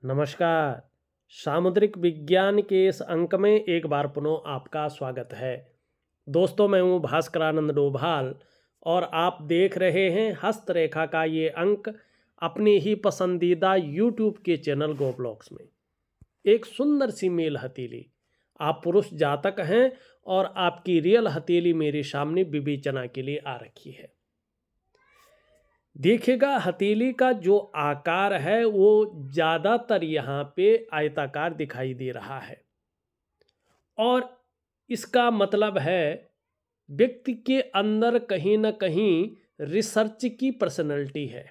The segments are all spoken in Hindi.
नमस्कार। सामुद्रिक विज्ञान के इस अंक में एक बार पुनः आपका स्वागत है। दोस्तों, मैं हूँ भास्करानंद डोभाल और आप देख रहे हैं हस्तरेखा का ये अंक अपनी ही पसंदीदा यूट्यूब के चैनल गो ब्लॉग्स में। एक सुंदर सी मेल हथेली, आप पुरुष जातक हैं और आपकी रियल हथेली मेरे सामने विवेचना के लिए आ रखी है। देखिएगा, हथेली का जो आकार है वो ज़्यादातर यहाँ पे आयताकार दिखाई दे रहा है और इसका मतलब है व्यक्ति के अंदर कहीं ना कहीं रिसर्च की पर्सनैलिटी है।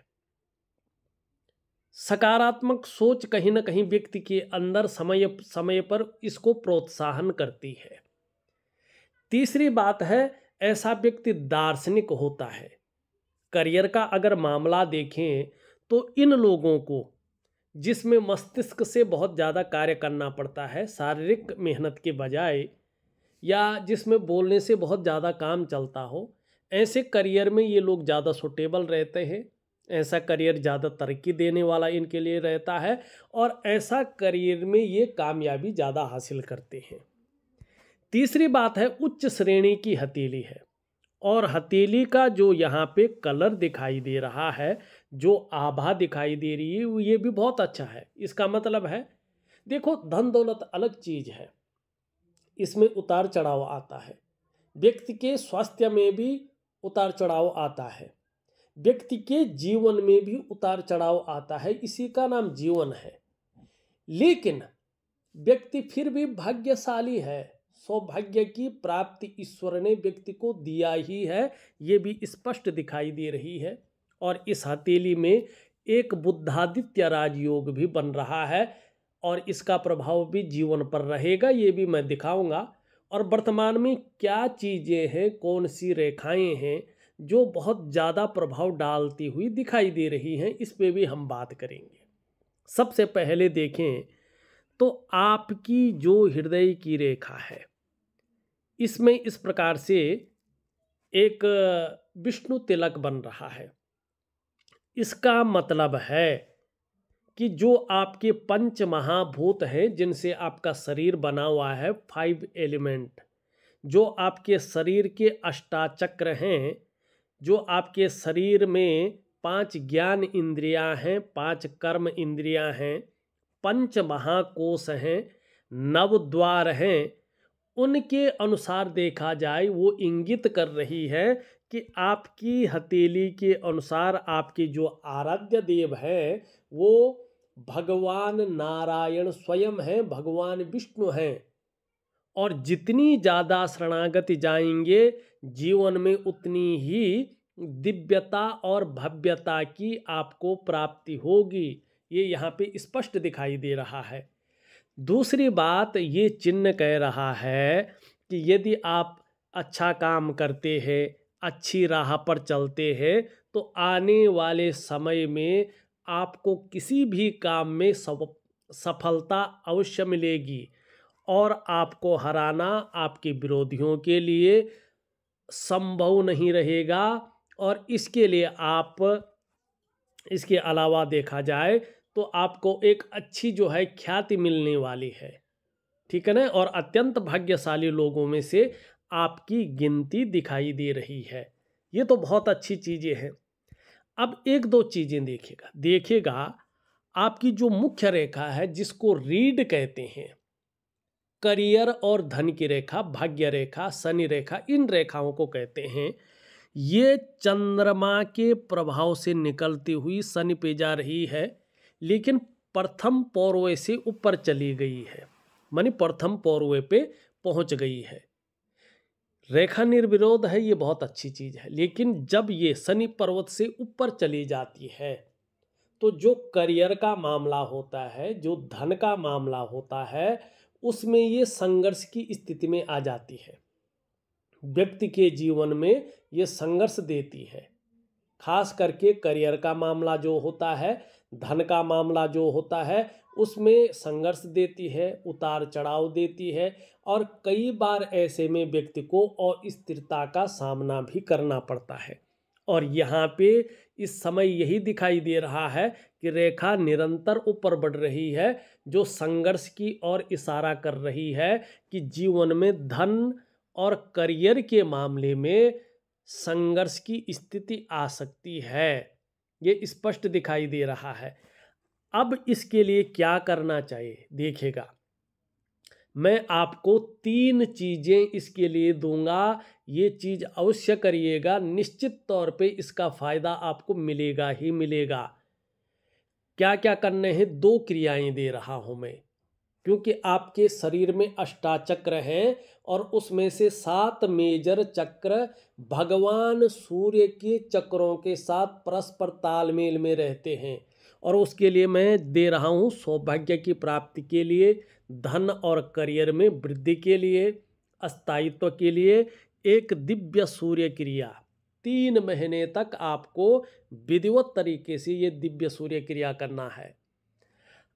सकारात्मक सोच कहीं ना कहीं व्यक्ति के अंदर समय समय पर इसको प्रोत्साहन करती है। तीसरी बात है, ऐसा व्यक्ति दार्शनिक होता है। करियर का अगर मामला देखें तो इन लोगों को, जिसमें मस्तिष्क से बहुत ज़्यादा कार्य करना पड़ता है शारीरिक मेहनत के बजाय, या जिसमें बोलने से बहुत ज़्यादा काम चलता हो, ऐसे करियर में ये लोग ज़्यादा सूटेबल रहते हैं। ऐसा करियर ज़्यादा तरक्की देने वाला इनके लिए रहता है और ऐसा करियर में ये कामयाबी ज़्यादा हासिल करते हैं। तीसरी बात है, उच्च श्रेणी की हथेली है और हथेली का जो यहाँ पे कलर दिखाई दे रहा है, जो आभा दिखाई दे रही है, ये भी बहुत अच्छा है। इसका मतलब है, देखो, धन दौलत अलग चीज़ है, इसमें उतार चढ़ाव आता है। व्यक्ति के स्वास्थ्य में भी उतार चढ़ाव आता है, व्यक्ति के जीवन में भी उतार चढ़ाव आता है, इसी का नाम जीवन है। लेकिन व्यक्ति फिर भी भाग्यशाली है। सौभाग्य की प्राप्ति ईश्वर ने व्यक्ति को दिया ही है, ये भी स्पष्ट दिखाई दे रही है। और इस हथेली में एक बुद्धादित्य राजयोग भी बन रहा है और इसका प्रभाव भी जीवन पर रहेगा, ये भी मैं दिखाऊंगा। और वर्तमान में क्या चीज़ें हैं, कौन सी रेखाएं हैं जो बहुत ज़्यादा प्रभाव डालती हुई दिखाई दे रही हैं, इस पे भी हम बात करेंगे। सबसे पहले देखें तो आपकी जो हृदय की रेखा है, इसमें इस प्रकार से एक विष्णु तिलक बन रहा है। इसका मतलब है कि जो आपके पंच महाभूत हैं, जिनसे आपका शरीर बना हुआ है, 5 एलिमेंट, जो आपके शरीर के अष्टाचक्र हैं, जो आपके शरीर में 5 ज्ञान इंद्रियां हैं, 5 कर्म इंद्रियां हैं, पंच महाकोश हैं, नवद्वार हैं, उनके अनुसार देखा जाए वो इंगित कर रही है कि आपकी हथेली के अनुसार आपके जो आराध्य देव है वो भगवान नारायण स्वयं हैं, भगवान विष्णु हैं। और जितनी ज़्यादा शरणागति जाएंगे जीवन में, उतनी ही दिव्यता और भव्यता की आपको प्राप्ति होगी, ये यहाँ पे स्पष्ट दिखाई दे रहा है। दूसरी बात, ये चिन्ह कह रहा है कि यदि आप अच्छा काम करते हैं, अच्छी राह पर चलते हैं, तो आने वाले समय में आपको किसी भी काम में सफलता अवश्य मिलेगी और आपको हराना आपके विरोधियों के लिए संभव नहीं रहेगा। और इसके लिए आप, इसके अलावा देखा जाए तो आपको एक अच्छी जो है ख्याति मिलने वाली है, ठीक है ना। और अत्यंत भाग्यशाली लोगों में से आपकी गिनती दिखाई दे रही है, ये तो बहुत अच्छी चीज़ें हैं। अब एक दो चीज़ें देखिएगा, आपकी जो मुख्य रेखा है, जिसको रीड कहते हैं, करियर और धन की रेखा, भाग्य रेखा, शनि रेखा, इन रेखाओं को कहते हैं। ये चंद्रमा के प्रभाव से निकलती हुई शनि पे जा रही है, लेकिन प्रथम पौर्वे से ऊपर चली गई है, मानी प्रथम पौर्वे पे पहुंच गई है। रेखा निर्विरोध है, ये बहुत अच्छी चीज़ है। लेकिन जब ये शनि पर्वत से ऊपर चली जाती है तो जो करियर का मामला होता है, जो धन का मामला होता है, उसमें ये संघर्ष की स्थिति में आ जाती है। व्यक्ति के जीवन में ये संघर्ष देती है, खास करके करियर का मामला जो होता है, धन का मामला जो होता है, उसमें संघर्ष देती है, उतार चढ़ाव देती है और कई बार ऐसे में व्यक्ति को अस्थिरता का सामना भी करना पड़ता है। और यहाँ पे इस समय यही दिखाई दे रहा है कि रेखा निरंतर ऊपर बढ़ रही है, जो संघर्ष की ओर इशारा कर रही है कि जीवन में धन और करियर के मामले में संघर्ष की स्थिति आ सकती है। ये स्पष्ट दिखाई दे रहा है। अब इसके लिए क्या करना चाहिए, देखिएगा, मैं आपको 3 चीजें इसके लिए दूंगा। ये चीज अवश्य करिएगा, निश्चित तौर पे इसका फायदा आपको मिलेगा ही मिलेगा। क्या क्या करने हैं, 2 क्रियाएं दे रहा हूं मैं, क्योंकि आपके शरीर में अष्टाचक्र हैं और उसमें से 7 मेजर चक्र भगवान सूर्य के चक्रों के साथ परस्पर तालमेल में रहते हैं। और उसके लिए मैं दे रहा हूँ सौभाग्य की प्राप्ति के लिए, धन और करियर में वृद्धि के लिए, स्थायित्व के लिए एक दिव्य सूर्य क्रिया। 3 महीने तक आपको विधिवत तरीके से ये दिव्य सूर्य क्रिया करना है।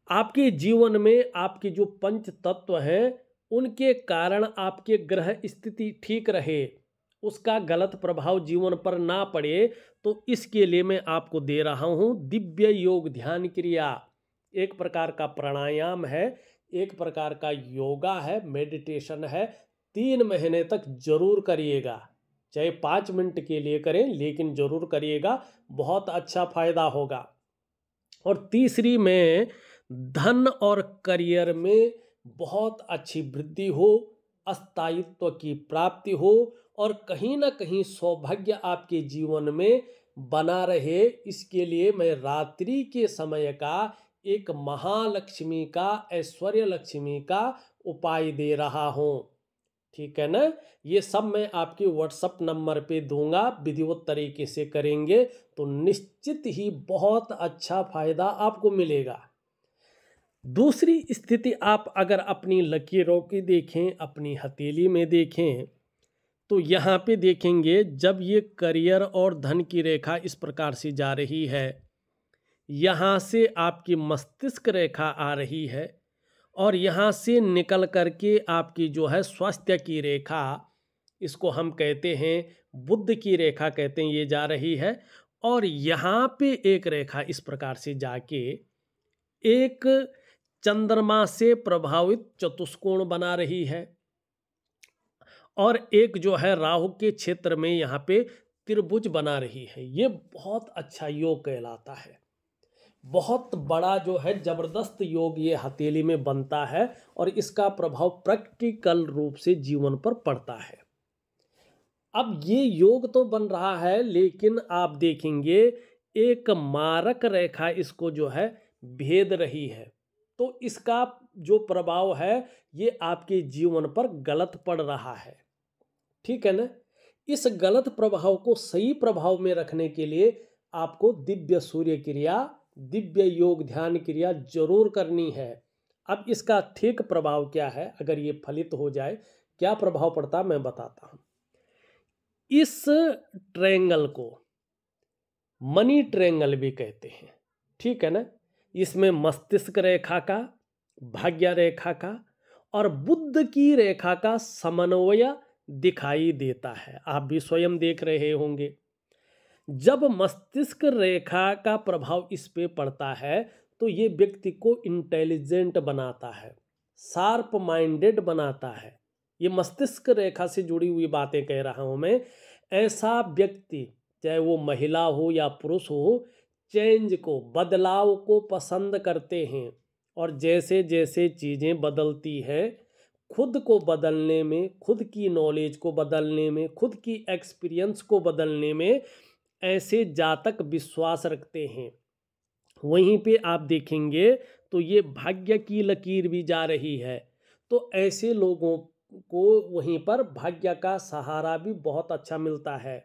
आपके जीवन में आपके जो पंच तत्व हैं उनके कारण आपके ग्रह स्थिति ठीक रहे, उसका गलत प्रभाव जीवन पर ना पड़े, तो इसके लिए मैं आपको दे रहा हूँ दिव्य योग ध्यान क्रिया। एक प्रकार का प्राणायाम है, एक प्रकार का योगा है, मेडिटेशन है। 3 महीने तक जरूर करिएगा, चाहे 5 मिनट के लिए करें, लेकिन जरूर करिएगा, बहुत अच्छा फायदा होगा। और तीसरी में धन और करियर में बहुत अच्छी वृद्धि हो, स्थायित्व की प्राप्ति हो और कहीं ना कहीं सौभाग्य आपके जीवन में बना रहे। इसके लिए मैं रात्रि के समय का एक महालक्ष्मी का, ऐश्वर्य लक्ष्मी का उपाय दे रहा हूँ। ठीक है ना। ये सब मैं आपके व्हाट्सएप नंबर पे दूंगा, विधिवत तरीके से करेंगे तो निश्चित ही बहुत अच्छा फायदा आपको मिलेगा। दूसरी स्थिति, आप अगर अपनी लकीरों की देखें, अपनी हथेली में देखें, तो यहाँ पे देखेंगे जब ये करियर और धन की रेखा इस प्रकार से जा रही है, यहाँ से आपकी मस्तिष्क रेखा आ रही है और यहाँ से निकल करके आपकी जो है स्वास्थ्य की रेखा, इसको हम कहते हैं बुध की रेखा कहते हैं, ये जा रही है। और यहाँ पे एक रेखा इस प्रकार से जाके एक चंद्रमा से प्रभावित चतुष्कोण बना रही है और एक जो है राहु के क्षेत्र में यहाँ पे त्रिभुज बना रही है। ये बहुत अच्छा योग कहलाता है, बहुत बड़ा जो है जबरदस्त योग ये हथेली में बनता है और इसका प्रभाव प्रैक्टिकल रूप से जीवन पर पड़ता है। अब ये योग तो बन रहा है, लेकिन आप देखेंगे एक मारक रेखा इसको जो है भेद रही है, तो इसका जो प्रभाव है ये आपके जीवन पर गलत पड़ रहा है। ठीक है ना। इस गलत प्रभाव को सही प्रभाव में रखने के लिए आपको दिव्य सूर्य क्रिया, दिव्य योग ध्यान क्रिया जरूर करनी है। अब इसका ठीक प्रभाव क्या है, अगर ये फलित हो जाए क्या प्रभाव पड़ता मैं बताता हूं। इस ट्रायंगल को मनी ट्रायंगल भी कहते हैं। ठीक है ना। इसमें मस्तिष्क रेखा का, भाग्य रेखा का और बुध की रेखा का समन्वय दिखाई देता है। आप भी स्वयं देख रहे होंगे। जब मस्तिष्क रेखा का प्रभाव इस पे पड़ता है तो ये व्यक्ति को इंटेलिजेंट बनाता है, शार्प माइंडेड बनाता है। ये मस्तिष्क रेखा से जुड़ी हुई बातें कह रहा हूं मैं। ऐसा व्यक्ति, चाहे वो महिला हो या पुरुष हो, चेंज को, बदलाव को पसंद करते हैं और जैसे जैसे चीज़ें बदलती हैं, खुद को बदलने में, खुद की नॉलेज को बदलने में, खुद की एक्सपीरियंस को बदलने में ऐसे जातक विश्वास रखते हैं। वहीं पे आप देखेंगे तो ये भाग्य की लकीर भी जा रही है, तो ऐसे लोगों को वहीं पर भाग्य का सहारा भी बहुत अच्छा मिलता है।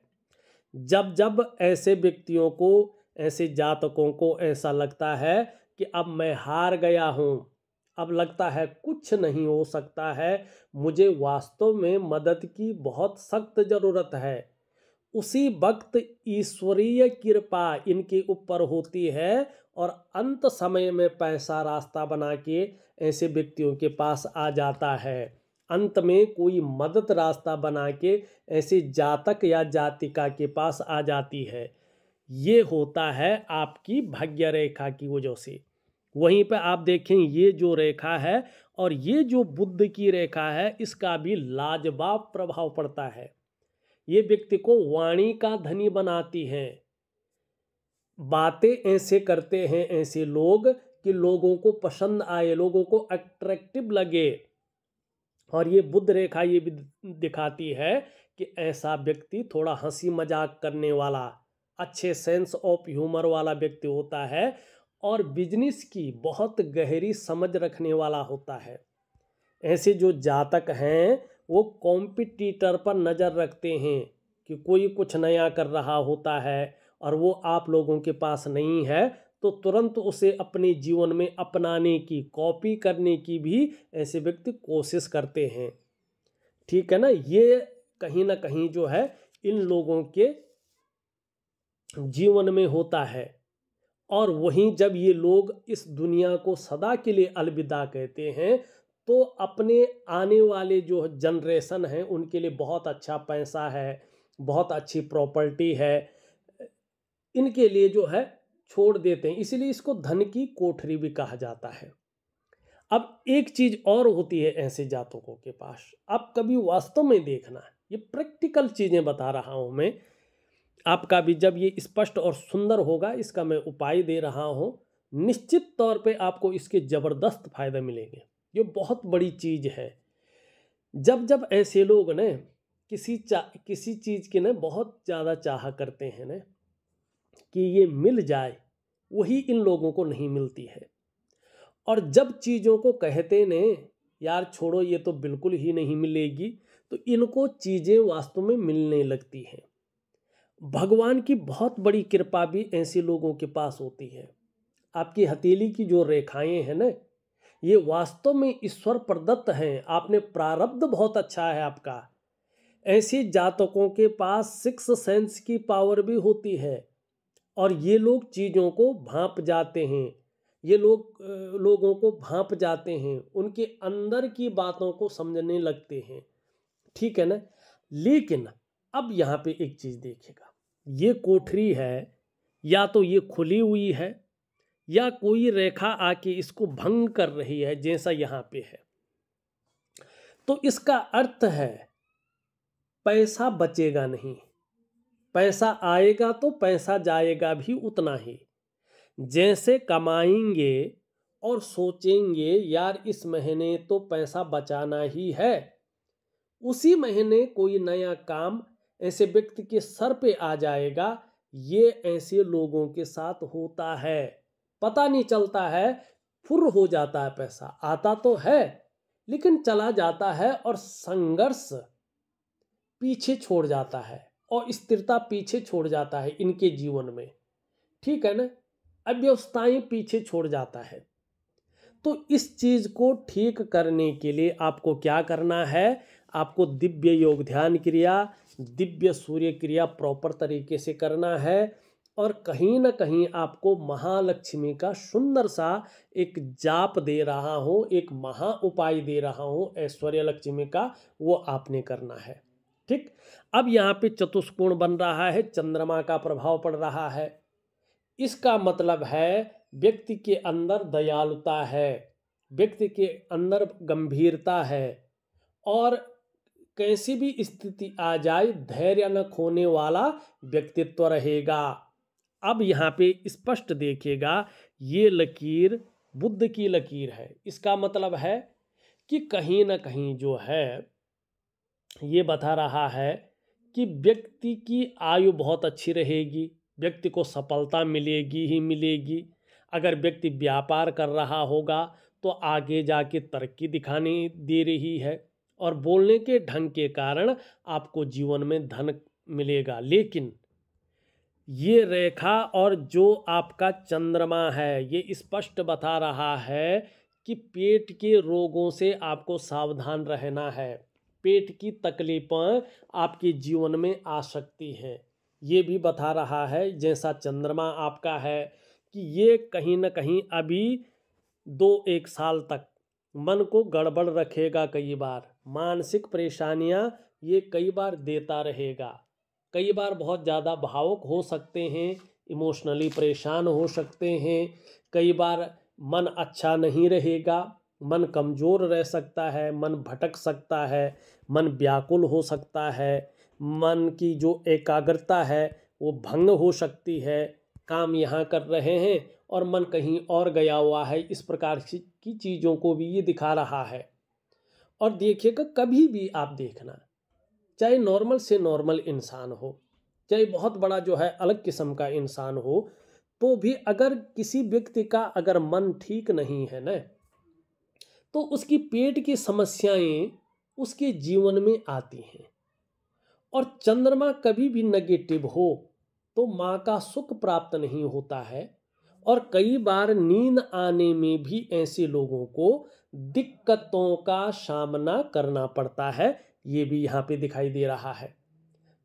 जब जब ऐसे व्यक्तियों को, ऐसे जातकों को ऐसा लगता है कि अब मैं हार गया हूँ, अब लगता है कुछ नहीं हो सकता है, मुझे वास्तव में मदद की बहुत सख्त ज़रूरत है, उसी वक्त ईश्वरीय कृपा इनके ऊपर होती है और अंत समय में पैसा रास्ता बना के ऐसे व्यक्तियों के पास आ जाता है। अंत में कोई मदद रास्ता बना के ऐसे जातक या जातिका के पास आ जाती है। ये होता है आपकी भाग्य रेखा की वजह से। वहीं पे आप देखें ये जो रेखा है और ये जो बुध की रेखा है, इसका भी लाजवाब प्रभाव पड़ता है। ये व्यक्ति को वाणी का धनी बनाती हैं। बातें ऐसे करते हैं ऐसे लोग कि लोगों को पसंद आए, लोगों को अट्रैक्टिव लगे। और ये बुध रेखा ये भी दिखाती है कि ऐसा व्यक्ति थोड़ा हंसी मजाक करने वाला, अच्छे सेंस ऑफ ह्यूमर वाला व्यक्ति होता है और बिजनेस की बहुत गहरी समझ रखने वाला होता है। ऐसे जो जातक हैं वो कॉम्पिटिटर पर नज़र रखते हैं कि कोई कुछ नया कर रहा होता है और वो आप लोगों के पास नहीं है, तो तुरंत उसे अपने जीवन में अपनाने की, कॉपी करने की भी ऐसे व्यक्ति कोशिश करते हैं। ठीक है ना। ये कहीं ना कहीं जो है इन लोगों के जीवन में होता है। और वहीं जब ये लोग इस दुनिया को सदा के लिए अलविदा कहते हैं, तो अपने आने वाले जो जनरेशन है उनके लिए बहुत अच्छा पैसा है, बहुत अच्छी प्रॉपर्टी है, इनके लिए जो है छोड़ देते हैं। इसीलिए इसको धन की कोठरी भी कहा जाता है। अब एक चीज और होती है ऐसे जातकों के पास, आप कभी वास्तव में देखना, ये प्रैक्टिकल चीजें बता रहा हूं मैं आपका भी, जब ये स्पष्ट और सुंदर होगा, इसका मैं उपाय दे रहा हूं, निश्चित तौर पे आपको इसके जबरदस्त फायदे मिलेंगे। ये बहुत बड़ी चीज है। जब जब ऐसे लोग न किसी चीज की न बहुत ज़्यादा चाह करते हैं न कि ये मिल जाए, वही इन लोगों को नहीं मिलती है। और जब चीज़ों को कहते ने यार छोड़ो ये तो बिल्कुल ही नहीं मिलेगी, तो इनको चीज़ें वास्तव में मिलने लगती हैं। भगवान की बहुत बड़ी कृपा भी ऐसे लोगों के पास होती है। आपकी हथेली की जो रेखाएं हैं ना, ये वास्तव में ईश्वर प्रदत्त हैं। आपने प्रारब्ध बहुत अच्छा है आपका। ऐसे जातकों के पास सिक्स सेंस की पावर भी होती है और ये लोग चीज़ों को भांप जाते हैं, ये लोगों को भांप जाते हैं, उनके अंदर की बातों को समझने लगते हैं। ठीक है ना। लेकिन अब यहाँ पे एक चीज़ देखिएगा, ये कोठरी है या तो ये खुली हुई है या कोई रेखा आके इसको भंग कर रही है, जैसा यहाँ पे है, तो इसका अर्थ है पैसा बचेगा नहीं। पैसा आएगा तो पैसा जाएगा भी उतना ही। जैसे कमाएंगे और सोचेंगे यार इस महीने तो पैसा बचाना ही है, उसी महीने कोई नया काम ऐसे व्यक्ति के सर पे आ जाएगा। ये ऐसे लोगों के साथ होता है, पता नहीं चलता है, फुर हो जाता है। पैसा आता तो है लेकिन चला जाता है और संघर्ष पीछे छोड़ जाता है और स्थिरता पीछे छोड़ जाता है इनके जीवन में। ठीक है ना। अव्यवस्थाएं पीछे छोड़ जाता है। तो इस चीज को ठीक करने के लिए आपको क्या करना है, आपको दिव्य योग ध्यान क्रिया, दिव्य सूर्य क्रिया प्रॉपर तरीके से करना है। और कहीं ना कहीं आपको महालक्ष्मी का सुंदर सा एक जाप दे रहा हूँ, एक महा उपाय दे रहा हूँ ऐश्वर्य लक्ष्मी का, वो आपने करना है। ठीक। अब यहाँ पे चतुष्कोण बन रहा है, चंद्रमा का प्रभाव पड़ रहा है। इसका मतलब है व्यक्ति के अंदर दयालुता है, व्यक्ति के अंदर गंभीरता है और कैसी भी स्थिति आ जाए धैर्य न खोने वाला व्यक्तित्व रहेगा। अब यहाँ पे स्पष्ट देखिएगा, ये लकीर बुध की लकीर है। इसका मतलब है कि कहीं ना कहीं जो है ये बता रहा है कि व्यक्ति की आयु बहुत अच्छी रहेगी, व्यक्ति को सफलता मिलेगी ही मिलेगी। अगर व्यक्ति व्यापार कर रहा होगा तो आगे जाके तरक्की दिखाने दे रही है और बोलने के ढंग के कारण आपको जीवन में धन मिलेगा। लेकिन ये रेखा और जो आपका चंद्रमा है ये स्पष्ट बता रहा है कि पेट के रोगों से आपको सावधान रहना है। पेट की तकलीफें आपके जीवन में आ सकती हैं, ये भी बता रहा है। जैसा चंद्रमा आपका है कि ये कहीं ना कहीं अभी 2-1 साल तक मन को गड़बड़ रखेगा, कई बार मानसिक परेशानियां ये कई बार देता रहेगा, कई बार बहुत ज़्यादा भावुक हो सकते हैं, इमोशनली परेशान हो सकते हैं, कई बार मन अच्छा नहीं रहेगा, मन कमज़ोर रह सकता है, मन भटक सकता है, मन व्याकुल हो सकता है, मन की जो एकाग्रता है वो भंग हो सकती है, काम यहाँ कर रहे हैं और मन कहीं और गया हुआ है, इस प्रकार की चीज़ों को भी ये दिखा रहा है। और देखिएगा, कभी भी आप देखना, चाहे नॉर्मल से नॉर्मल इंसान हो, चाहे बहुत बड़ा जो है अलग किस्म का इंसान हो, तो भी अगर किसी व्यक्ति का अगर मन ठीक नहीं है ना, तो उसकी पेट की समस्याएं उसके जीवन में आती हैं। और चंद्रमा कभी भी नेगेटिव हो तो माँ का सुख प्राप्त नहीं होता है, और कई बार नींद आने में भी ऐसे लोगों को दिक्कतों का सामना करना पड़ता है, ये भी यहाँ पे दिखाई दे रहा है।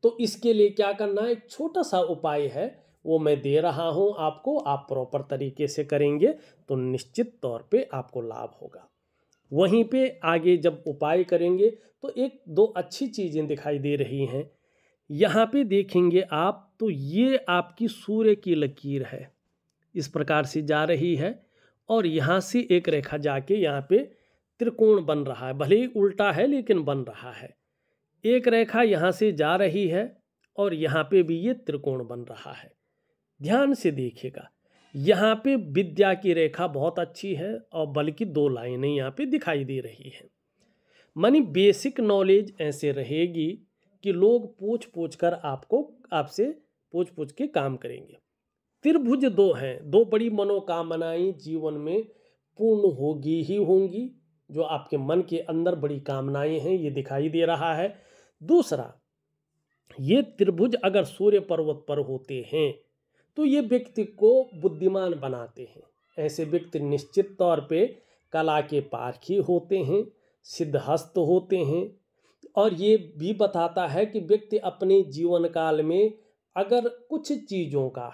तो इसके लिए क्या करना है, एक छोटा सा उपाय है, वो मैं दे रहा हूँ आपको, आप प्रॉपर तरीके से करेंगे तो निश्चित तौर पे आपको लाभ होगा। वहीं पे आगे जब उपाय करेंगे तो एक दो अच्छी चीज़ें दिखाई दे रही हैं। यहाँ पे देखेंगे आप तो ये आपकी सूर्य की लकीर है, इस प्रकार से जा रही है, और यहाँ से एक रेखा जाके यहाँ पे त्रिकोण बन रहा है, भले ही उल्टा है लेकिन बन रहा है। एक रेखा यहाँ से जा रही है और यहाँ पे भी ये त्रिकोण बन रहा है। ध्यान से देखिएगा, यहाँ पे विद्या की रेखा बहुत अच्छी है और बल्कि दो लाइनें यहाँ पे दिखाई दे रही हैं। मानी बेसिक नॉलेज ऐसे रहेगी कि लोग पूछ पूछ कर आपसे पूछ पूछ के काम करेंगे। त्रिभुज दो हैं, दो बड़ी मनोकामनाएं जीवन में पूर्ण होगी ही होंगी, जो आपके मन के अंदर बड़ी कामनाएं हैं ये दिखाई दे रहा है। दूसरा, ये त्रिभुज अगर सूर्य पर्वत पर होते हैं तो ये व्यक्ति को बुद्धिमान बनाते हैं। ऐसे व्यक्ति निश्चित तौर पे कला के पारखी होते हैं, सिद्धहस्त होते हैं, और ये भी बताता है कि व्यक्ति अपने जीवन काल में अगर कुछ चीज़ों का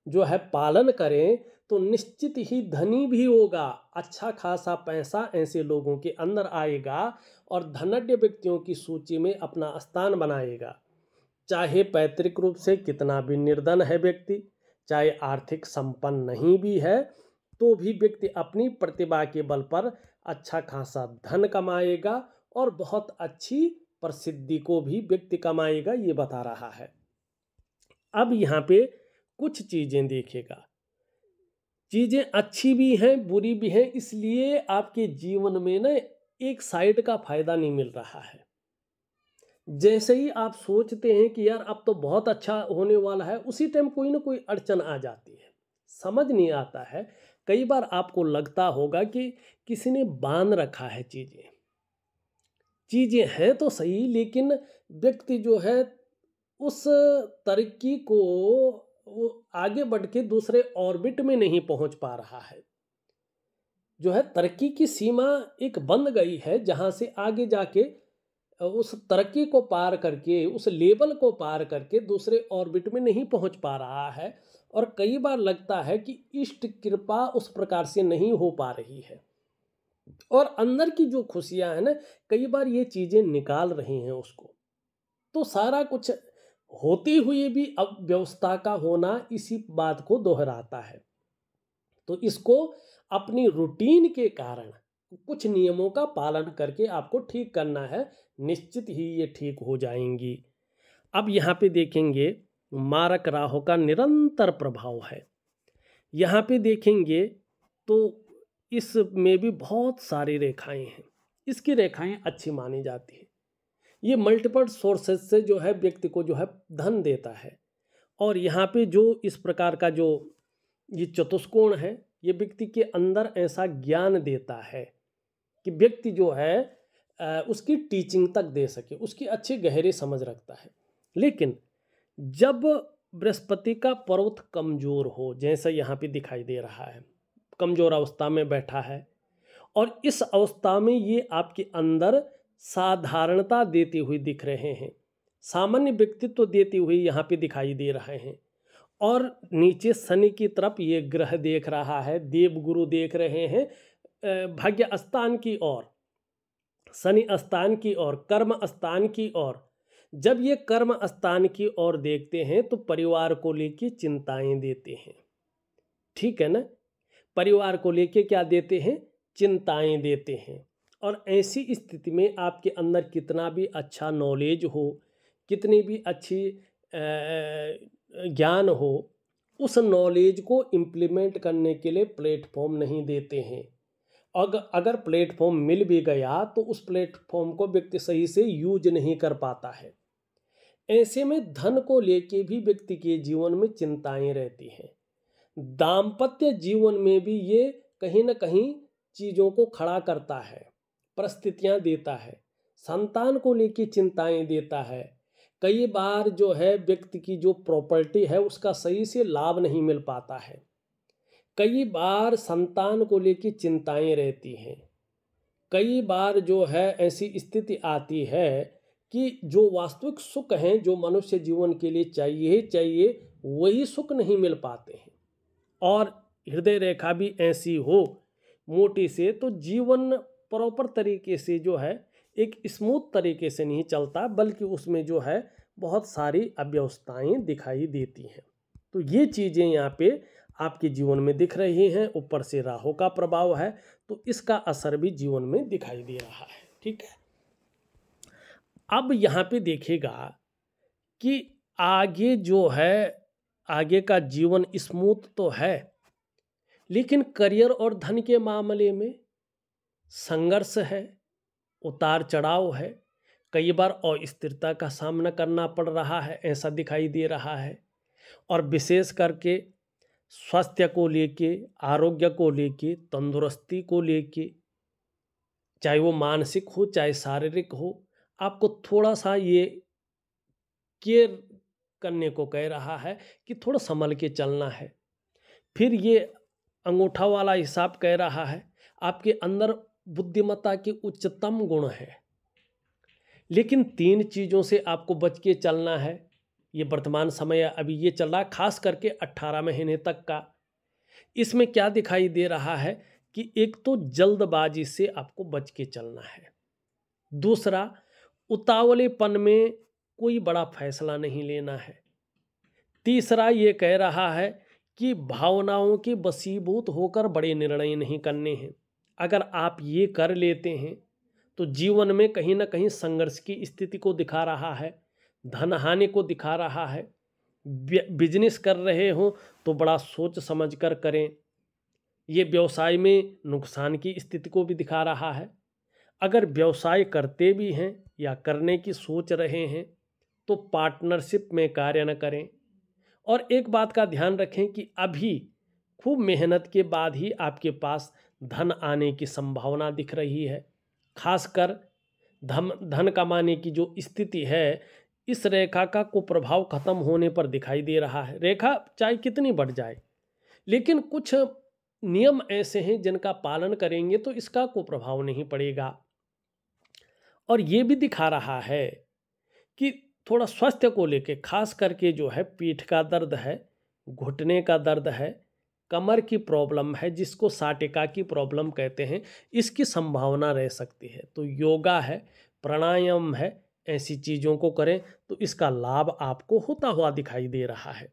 जो है पालन करें तो निश्चित ही धनी भी होगा, अच्छा खासा पैसा ऐसे लोगों के अंदर आएगा और धनाढ्य व्यक्तियों की सूची में अपना स्थान बनाएगा। चाहे पैतृक रूप से कितना भी निर्धन है व्यक्ति, चाहे आर्थिक संपन्न नहीं भी है, तो भी व्यक्ति अपनी प्रतिभा के बल पर अच्छा खासा धन कमाएगा और बहुत अच्छी प्रसिद्धि को भी व्यक्ति कमाएगा, ये बता रहा है। अब यहाँ पे कुछ चीज़ें देखिएगा, चीज़ें अच्छी भी हैं बुरी भी हैं, इसलिए आपके जीवन में ना एक साइड का फायदा नहीं मिल रहा है। जैसे ही आप सोचते हैं कि यार अब तो बहुत अच्छा होने वाला है, उसी टाइम कोई ना कोई अड़चन आ जाती है, समझ नहीं आता है। कई बार आपको लगता होगा कि किसी ने बांध रखा है, चीज़ें हैं तो सही, लेकिन व्यक्ति जो है उस तरक्की को वो आगे बढ़ के दूसरे ऑर्बिट में नहीं पहुंच पा रहा है। जो है तरक्की की सीमा एक बंद गई है, जहां से आगे जाके उस तरक्की को पार करके, उस लेवल को पार करके दूसरे ऑर्बिट में नहीं पहुंच पा रहा है। और कई बार लगता है कि इष्ट कृपा उस प्रकार से नहीं हो पा रही है, और अंदर की जो खुशियां हैं ना, कई बार ये चीज़ें निकाल रही हैं उसको। तो सारा कुछ होती हुई भी अव्यवस्था का होना इसी बात को दोहराता है। तो इसको अपनी रूटीन के कारण कुछ नियमों का पालन करके आपको ठीक करना है, निश्चित ही ये ठीक हो जाएंगी। अब यहाँ पे देखेंगे मारक राहु का निरंतर प्रभाव है। यहाँ पे देखेंगे तो इसमें भी बहुत सारी रेखाएं हैं, इसकी रेखाएं अच्छी मानी जाती है। ये मल्टीपल सोर्सेस से जो है व्यक्ति को जो है धन देता है। और यहाँ पे जो इस प्रकार का जो ये चतुष्कोण है, ये व्यक्ति के अंदर ऐसा ज्ञान देता है कि व्यक्ति जो है उसकी टीचिंग तक दे सके, उसकी अच्छी गहरी समझ रखता है। लेकिन जब बृहस्पति का पर्वत कमजोर हो, जैसा यहाँ पे दिखाई दे रहा है, कमजोर अवस्था में बैठा है, और इस अवस्था में ये आपके अंदर साधारणता देते हुए दिख रहे हैं, सामान्य व्यक्तित्व देते हुए यहाँ पे दिखाई दे रहे हैं। और नीचे शनि की तरफ ये ग्रह देख रहा है, देवगुरु देख रहे हैं, भाग्य स्थान की ओर, शनि स्थान की ओर, कर्म स्थान की ओर, जब ये कर्म स्थान की ओर देखते हैं तो परिवार को लेके चिंताएं देते हैं। ठीक है ना, परिवार को लेके क्या देते हैं, चिंताएं देते हैं। और ऐसी स्थिति में आपके अंदर कितना भी अच्छा नॉलेज हो, कितनी भी अच्छी ज्ञान हो, उस नॉलेज को इम्प्लीमेंट करने के लिए प्लेटफॉर्म नहीं देते हैं। अगर प्लेटफॉर्म मिल भी गया तो उस प्लेटफॉर्म को व्यक्ति सही से यूज नहीं कर पाता है। ऐसे में धन को लेके भी व्यक्ति के जीवन में चिंताएं रहती हैं। दाम्पत्य जीवन में भी ये कहीं ना कहीं चीज़ों को खड़ा करता है, परिस्थितियां देता है, संतान को लेके चिंताएं देता है। कई बार जो है व्यक्ति की जो प्रॉपर्टी है उसका सही से लाभ नहीं मिल पाता है। कई बार संतान को लेके चिंताएं रहती हैं। कई बार जो है ऐसी स्थिति आती है कि जो वास्तविक सुख हैं, जो मनुष्य जीवन के लिए चाहिए वही सुख नहीं मिल पाते हैं। और हृदय रेखा भी ऐसी हो मोटी से तो जीवन प्रॉपर तरीके से जो है एक स्मूथ तरीके से नहीं चलता, बल्कि उसमें जो है बहुत सारी अव्यवस्थाएं दिखाई देती हैं। तो ये चीज़ें यहाँ पे आपके जीवन में दिख रही हैं। ऊपर से राहु का प्रभाव है तो इसका असर भी जीवन में दिखाई दे रहा है। ठीक है, अब यहाँ पे देखिएगा कि आगे जो है, आगे का जीवन स्मूथ तो है, लेकिन करियर और धन के मामले में संघर्ष है, उतार चढ़ाव है, कई बार अस्थिरता का सामना करना पड़ रहा है, ऐसा दिखाई दे रहा है। और विशेष करके स्वास्थ्य को लेके, आरोग्य को लेके, तंदुरुस्ती को लेके, चाहे वो मानसिक हो चाहे शारीरिक हो, आपको थोड़ा सा ये केयर करने को कह रहा है कि थोड़ा संभल के चलना है। फिर ये अंगूठा वाला हिसाब कह रहा है आपके अंदर बुद्धिमत्ता के उच्चतम गुण है, लेकिन 3 चीज़ों से आपको बच के चलना है। ये वर्तमान समय अभी ये चल रहा है, खास करके 18 महीने तक का। इसमें क्या दिखाई दे रहा है कि एक तो जल्दबाजी से आपको बच के चलना है, दूसरा उतावलेपन में कोई बड़ा फैसला नहीं लेना है, तीसरा ये कह रहा है कि भावनाओं के वशीभूत होकर बड़े निर्णय नहीं करने हैं। अगर आप ये कर लेते हैं तो जीवन में कहीं ना कहीं संघर्ष की स्थिति को दिखा रहा है, धन हानि को दिखा रहा है। बिजनेस कर रहे हो तो बड़ा सोच समझ कर करें। ये व्यवसाय में नुकसान की स्थिति को भी दिखा रहा है। अगर व्यवसाय करते भी हैं या करने की सोच रहे हैं तो पार्टनरशिप में कार्य न करें। और एक बात का ध्यान रखें कि अभी खूब मेहनत के बाद ही आपके पास धन आने की संभावना दिख रही है। खासकर धन कमाने की जो स्थिति है, इस रेखा का कुप्रभाव खत्म होने पर दिखाई दे रहा है। रेखा चाहे कितनी बढ़ जाए, लेकिन कुछ नियम ऐसे हैं जिनका पालन करेंगे तो इसका कुप्रभाव नहीं पड़ेगा। और ये भी दिखा रहा है कि थोड़ा स्वास्थ्य को लेके, खास करके जो है पीठ का दर्द है, घुटने का दर्द है, कमर की प्रॉब्लम है, जिसको साटिका की प्रॉब्लम कहते हैं, इसकी संभावना रह सकती है। तो योगा है, प्राणायाम है, ऐसी चीज़ों को करें तो इसका लाभ आपको होता हुआ दिखाई दे रहा है।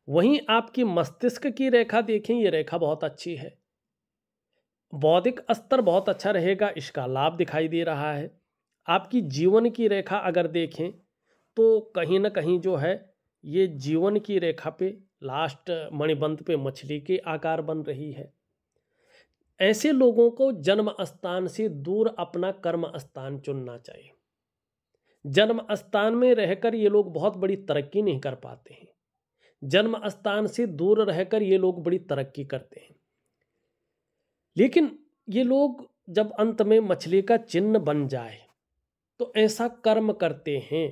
वहीं आपकी मस्तिष्क की रेखा देखें, ये रेखा बहुत अच्छी है, बौद्धिक स्तर बहुत अच्छा रहेगा, इसका लाभ दिखाई दे रहा है। आपकी जीवन की रेखा अगर देखें तो कहीं ना कहीं जो है ये जीवन की रेखा पे लास्ट मणिबंध पे मछली के आकार बन रही है। ऐसे लोगों को जन्म स्थान से दूर अपना कर्म स्थान चुनना चाहिए। जन्म स्थान में रहकर ये लोग बहुत बड़ी तरक्की नहीं कर पाते हैं, जन्म स्थान से दूर रहकर ये लोग बड़ी तरक्की करते हैं। लेकिन ये लोग जब अंत में मछली का चिन्ह बन जाए तो ऐसा कर्म करते हैं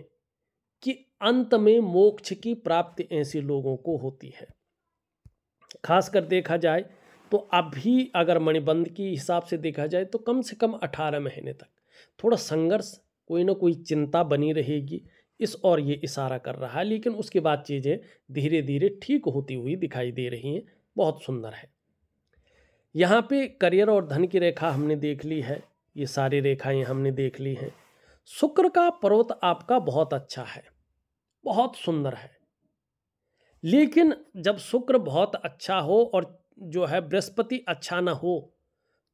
कि अंत में मोक्ष की प्राप्ति ऐसे लोगों को होती है। खासकर देखा जाए तो अभी अगर मणिबंध की हिसाब से देखा जाए तो कम से कम 18 महीने तक थोड़ा संघर्ष, कोई ना कोई चिंता बनी रहेगी, इस और ये इशारा कर रहा है। लेकिन उसके बाद चीज़ें धीरे धीरे ठीक होती हुई दिखाई दे रही हैं, बहुत सुंदर है। यहाँ पे करियर और धन की रेखा हमने देख ली है, ये सारी रेखाएं हमने देख ली हैं। शुक्र का पर्वत आपका बहुत अच्छा है, बहुत सुंदर है। लेकिन जब शुक्र बहुत अच्छा हो और जो है बृहस्पति अच्छा ना हो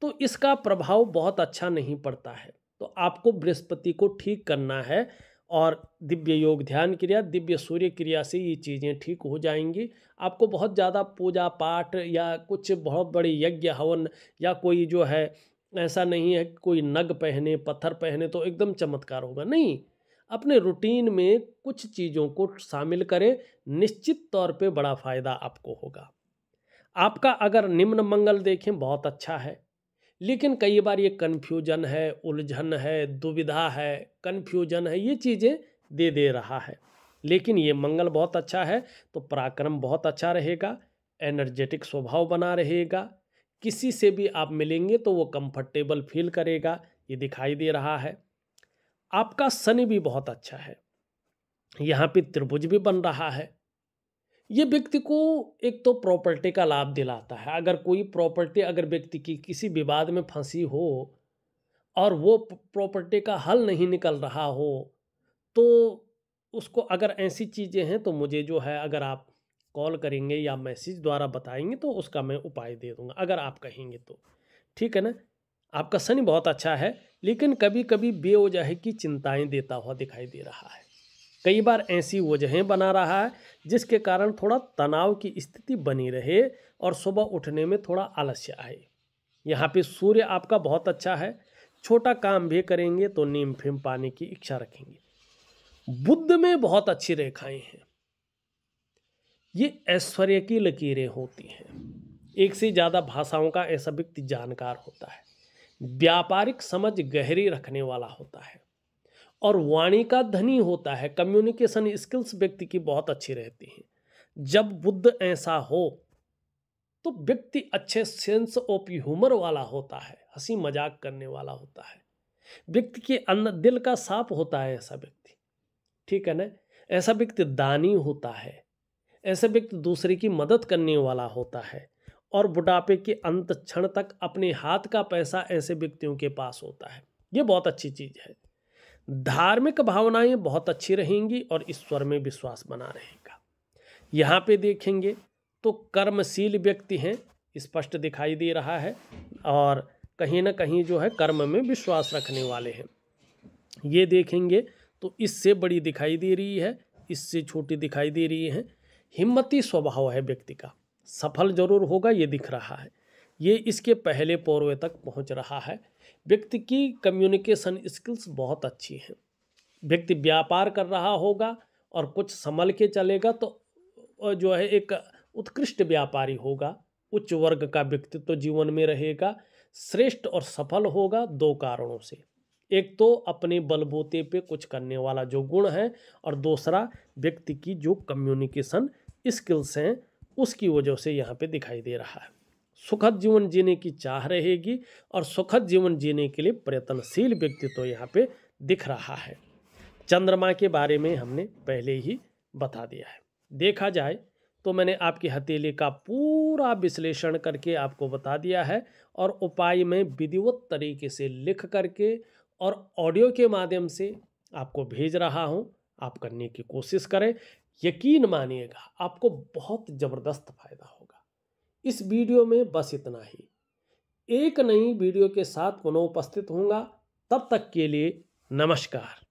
तो इसका प्रभाव बहुत अच्छा नहीं पड़ता है। तो आपको बृहस्पति को ठीक करना है और दिव्य योग ध्यान क्रिया, दिव्य सूर्य क्रिया से ये चीज़ें ठीक हो जाएंगी। आपको बहुत ज़्यादा पूजा पाठ या कुछ बहुत बड़े यज्ञ हवन या कोई जो है ऐसा नहीं है कि कोई नग पहने पत्थर पहने तो एकदम चमत्कार होगा, नहीं। अपने रूटीन में कुछ चीज़ों को शामिल करें, निश्चित तौर पे बड़ा फायदा आपको होगा। आपका अगर निम्न मंगल देखें बहुत अच्छा है, लेकिन कई बार ये कन्फ्यूजन है, उलझन है, दुविधा है, कन्फ्यूजन है, ये चीज़ें दे रहा है। लेकिन ये मंगल बहुत अच्छा है तो पराक्रम बहुत अच्छा रहेगा, एनर्जेटिक स्वभाव बना रहेगा, किसी से भी आप मिलेंगे तो वो कंफर्टेबल फील करेगा, ये दिखाई दे रहा है। आपका शनि भी बहुत अच्छा है, यहाँ पे त्रिभुज भी बन रहा है। ये व्यक्ति को एक तो प्रॉपर्टी का लाभ दिलाता है। अगर कोई प्रॉपर्टी अगर व्यक्ति की किसी विवाद में फंसी हो और वो प्रॉपर्टी का हल नहीं निकल रहा हो तो उसको, अगर ऐसी चीज़ें हैं तो मुझे जो है अगर आप कॉल करेंगे या मैसेज द्वारा बताएंगे तो उसका मैं उपाय दे दूंगा, अगर आप कहेंगे तो। ठीक है ना। आपका शनि बहुत अच्छा है, लेकिन कभी कभी बेवजह की चिंताएं देता हुआ दिखाई दे रहा है। कई बार ऐसी वजहें बना रहा है जिसके कारण थोड़ा तनाव की स्थिति बनी रहे और सुबह उठने में थोड़ा आलस्य आए। यहाँ पे सूर्य आपका बहुत अच्छा है, छोटा काम भी करेंगे तो नीम फिम पाने की इच्छा रखेंगे। बुध में बहुत अच्छी रेखाएं हैं, ये ऐश्वर्य की लकीरें होती हैं। एक से ज़्यादा भाषाओं का ऐसा व्यक्ति जानकार होता है, व्यापारिक समझ गहरी रखने वाला होता है और वाणी का धनी होता है। कम्युनिकेशन स्किल्स व्यक्ति की बहुत अच्छी रहती हैं। जब बुध ऐसा हो तो व्यक्ति अच्छे सेंस ऑफ ह्यूमर वाला होता है, हंसी मजाक करने वाला होता है, व्यक्ति के अंदर दिल का साफ होता है ऐसा व्यक्ति। ठीक है ना। ऐसा व्यक्ति दानी होता है, ऐसा व्यक्ति दूसरे की मदद करने वाला होता है और बुढ़ापे के अंत क्षण तक अपने हाथ का पैसा ऐसे व्यक्तियों के पास होता है। ये बहुत अच्छी चीज़ है। धार्मिक भावनाएं बहुत अच्छी रहेंगी और ईश्वर में विश्वास बना रहेगा। यहाँ पे देखेंगे तो कर्मशील व्यक्ति हैं, स्पष्ट दिखाई दे रहा है और कहीं ना कहीं जो है कर्म में विश्वास रखने वाले हैं। ये देखेंगे तो इससे बड़ी दिखाई दे रही है, इससे छोटी दिखाई दे रही है। हिम्मती स्वभाव है व्यक्ति का, सफल जरूर होगा ये दिख रहा है। ये इसके पहले पौरवे तक पहुंच रहा है। व्यक्ति की कम्युनिकेशन स्किल्स बहुत अच्छी हैं। व्यक्ति व्यापार कर रहा होगा और कुछ संभल के चलेगा तो जो है एक उत्कृष्ट व्यापारी होगा, उच्च वर्ग का व्यक्तित्व तो जीवन में रहेगा, श्रेष्ठ और सफल होगा। दो कारणों से, एक तो अपने बलबूते पे कुछ करने वाला जो गुण है और दूसरा व्यक्ति की जो कम्युनिकेशन स्किल्स हैं उसकी वजह से यहाँ पे दिखाई दे रहा है। सुखद जीवन जीने की चाह रहेगी और सुखद जीवन जीने के लिए प्रयत्नशील व्यक्ति तो यहाँ पे दिख रहा है। चंद्रमा के बारे में हमने पहले ही बता दिया है। देखा जाए तो मैंने आपकी हथेली का पूरा विश्लेषण करके आपको बता दिया है और उपाय में विधिवत तरीके से लिख करके और ऑडियो के माध्यम से आपको भेज रहा हूं। आप करने की कोशिश करें, यकीन मानिएगा आपको बहुत ज़बरदस्त फायदा होगा। इस वीडियो में बस इतना ही। एक नई वीडियो के साथ पुनः उपस्थित होऊंगा, तब तक के लिए नमस्कार।